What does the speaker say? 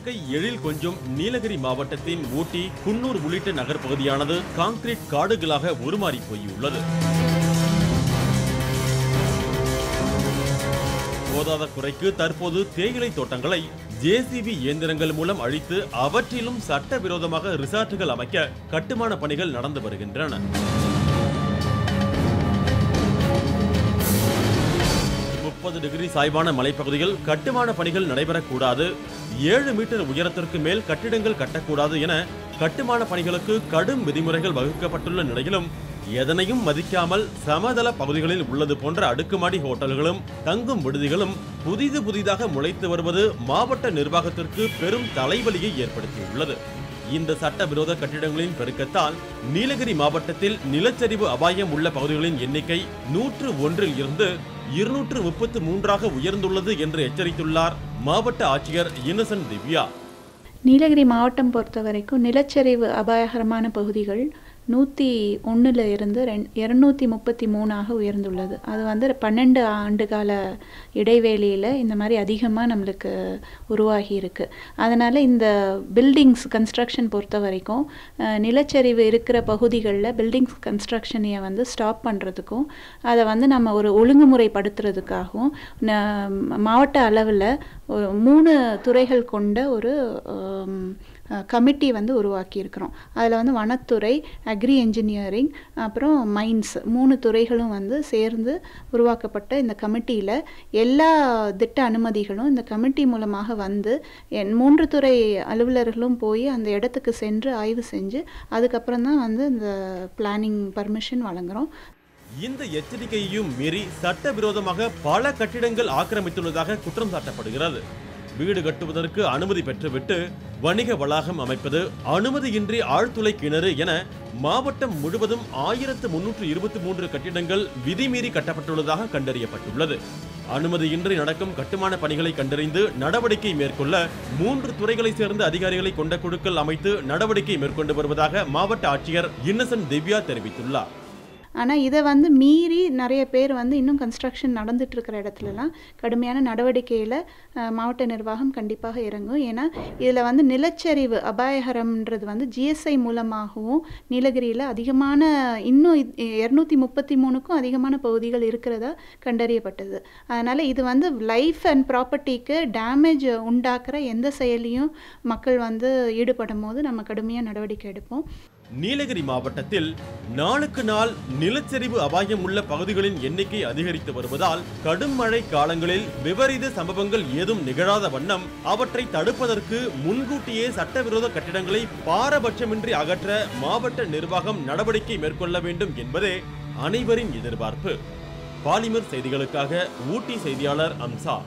இயற்கை எழில் கொஞ்சம் நீலகிரி மாவட்டத்தின் ஊட்டி, குன்னூர் உள்ளிட்ட நகர்ப்பகுதியானது கான்கிரீட் காடுகளாக உருமாறி போயுள்ளது. போதாத குறைக்கு தற்போது தேயிலை தோட்டங்களை ஜேசிபி இயந்திரங்கள் மூலம் அழித்து அவற்றிலும் சட்டவிரோதமாக ரிசார்ட்டுகள் அமைக்க கட்டுமான பணிகள் நடந்து வருகின்றன. 30 டிகிரி சாய்வான மலைப்பகுதியில் கட்டுமான பணிகள் நடைபெறக்கூடாது, 7 மீட்டர் உயரத்திற்கு மேல் கட்டிடங்கள் கட்டக்கூடாது என கட்டுமான பணிகளுக்கு கடும் விதிமுறைகள் வகுக்கப்பட்டுள்ள நிலையிலும் எதனையும் மதிக்காமல் சமதள பகுதிகளில் உள்ளது போன்ற அடுக்குமாடி ஹோட்டல்களும் தங்கும் விடுதிகளும் புதிதாக முளைத்து வருவது மாவட்ட நிர்வாகத்திற்கு பெரும் தலைவலியை ஏற்படுத்தியுள்ளது. இந்த சட்டவிரோத கட்டிடங்களின் பெருக்கத்தால் நீலகிரி மாவட்டத்தில் நிலச்சரிவு அபாயம் உள்ள பகுதிகளின் எண்ணிக்கை 101 இருந்து 233 உயர்ந்துள்ளது என்று எச்சரித்துள்ளார் மாவட்ட ஆட்சியர் இன்னசென்ட் திவ்யா. நீலகிரி மாவட்டம் பொறுத்த வரைக்கும் நிலச்சரிவு அபாயகரமான பகுதிகள் 101 இருந்து 233 உயர்ந்துள்ளது. அது வந்து 12 ஆண்டுகால இடைவேளையில் இந்த மாதிரி அதிகமாக நம்மளுக்கு உருவாகி இருக்கு. அதனால் இந்த பில்டிங்ஸ் கன்ஸ்ட்ரக்ஷன் பொறுத்த வரைக்கும் நிலச்சரிவு இருக்கிற பகுதிகளில் பில்டிங்ஸ் கன்ஸ்ட்ரக்ஷனையை வந்து ஸ்டாப் பண்ணுறதுக்கும் அதை வந்து நம்ம ஒரு ஒழுங்குமுறைப்படுத்துறதுக்காகவும் மாவட்ட அளவில் 3 துறைகள் கொண்ட ஒரு கமிட்டி வந்து உருவாக்கியிருக்கிறோம். அதில் வந்து வனத்துறை, அக்ரி என்ஜினியரிங், அப்புறம் மைன்ஸ் 3 துறைகளும் வந்து சேர்ந்து உருவாக்கப்பட்ட இந்த கமிட்டியில் எல்லா திட்ட அனுமதிகளும் இந்த கமிட்டி மூலமாக வந்து 3 துறை அலுவலர்களும் போய் அந்த இடத்துக்கு சென்று ஆய்வு செஞ்சு அதுக்கப்புறம் தான் வந்து இந்த பிளானிங் பர்மிஷன் வழங்குகிறோம். இந்த எச்சரிக்கையையும் மீறி சட்டவிரோதமாக பல கட்டிடங்கள் ஆக்கிரமித்துள்ளதாக குற்றம் சாட்டப்படுகிறது. வீடு கட்டுவதற்கு அனுமதி பெற்றுவிட்டு வணிக வளாகம் அமைப்பது, அனுமதியின்றி ஆழ்துளை கிணறு என மாவட்டம் முழுவதும் 1323 கட்டிடங்கள் விதிமீறி கட்டப்பட்டுள்ளதாக கண்டறியப்பட்டுள்ளது. அனுமதியின்றி நடக்கும் கட்டுமான பணிகளை கண்டறிந்து நடவடிக்கை மேற்கொள்ள 3 துறைகளை சேர்ந்த அதிகாரிகளை கொண்ட குழுக்கள் அமைத்து நடவடிக்கை மேற்கொண்டு வருவதாக மாவட்ட ஆட்சியர் இன்னசென்ட் திவ்யா தெரிவித்துள்ளார். ஆனால் இதை வந்து மீறி நிறைய பேர் வந்து இன்னும் கன்ஸ்ட்ரக்ஷன் நடந்துட்டு இருக்கிற இடத்துலலாம் கடுமையான நடவடிக்கையில் மாவட்ட நிர்வாகம் கண்டிப்பாக இறங்கும். ஏன்னா இதில் வந்து நிலச்சரிவு அபாயகரம்ன்றது வந்து ஜிஎஸ்ஐ மூலமாகவும் நீலகிரியில் அதிகமான இன்னும் 233க்கும் அதிகமான பகுதிகள் இருக்கிறதா கண்டறியப்பட்டது. அதனால் இது வந்து லைஃப் அண்ட் ப்ராப்பர்ட்டிக்கு டேமேஜ் உண்டாக்குற எந்த செயலையும் மக்கள் வந்து ஈடுபடும் போது நம்ம கடுமையாக நடவடிக்கை எடுப்போம். நீலகிரி மாவட்டத்தில் நாளுக்கு நாள் நிலச்சரிவு அபாயம் உள்ள பகுதிகளின் எண்ணிக்கை அதிகரித்து வருவதால் கடும் மழை காலங்களில் விபரீத சம்பவங்கள் ஏதும் நிகழாத வண்ணம் அவற்றை தடுப்பதற்கு முன்கூட்டியே சட்டவிரோத கட்டிடங்களை பாரபட்சமின்றி அகற்ற மாவட்ட நிர்வாகம் நடவடிக்கை மேற்கொள்ள வேண்டும் என்பதே அனைவரின் எதிர்பார்ப்பு. பாலிமர் செய்திகளுக்காக ஊட்டி செய்தியாளர் அம்சா.